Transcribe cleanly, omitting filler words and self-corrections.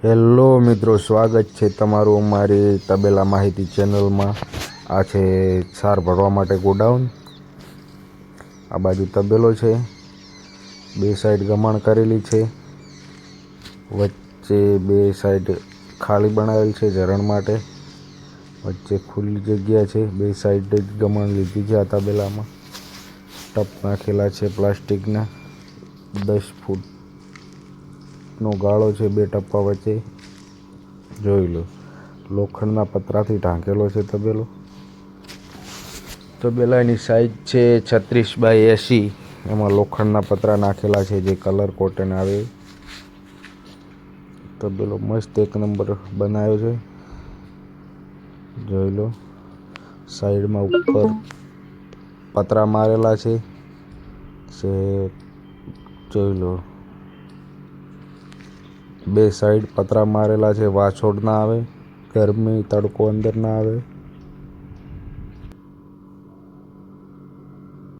Hello મિત્રો, સ્વાગત છે તમારું અમારી તબેલા માહિતી ચેનલમાં. આ છે સાર ભરવા માટે ગોડાઉન. આ બાજુ તબેલો છે, બે સાઈડ ગમાણ કરેલી છે, વચ્ચે બે સાઈડ ખાલી બનાવેલ છે ઝરણ માટે, વચ્ચે ખુલ્લી જગ્યા છે, બે સાઈડ જ ગમાણ લીધી છે. આ તબેલામાં ટપ નાખેલા છે પ્લાસ્ટિકના, 10 ફૂટનો ગાળો છે બે ટપ્પા વચ્ચે. જોઈ લો, લોખંડના પતરાથી ઢાંકેલો છે તબેલો. તબેલાની સાઈઝ છે 36x80. એમાં લોખંડના પતરા નાખેલા છે જે કલર કોટન આવે. તબેલો મસ્ત એક નંબર બનાવ્યો છે. જોઈ લો, સાઈડમાં ઉપર પતરા મારેલા છે. જોઈ લો, બે સાઈડ પતરા મારેલા છે, વાછોડ ના આવે, ગરમી તડકો અંદર ના આવે.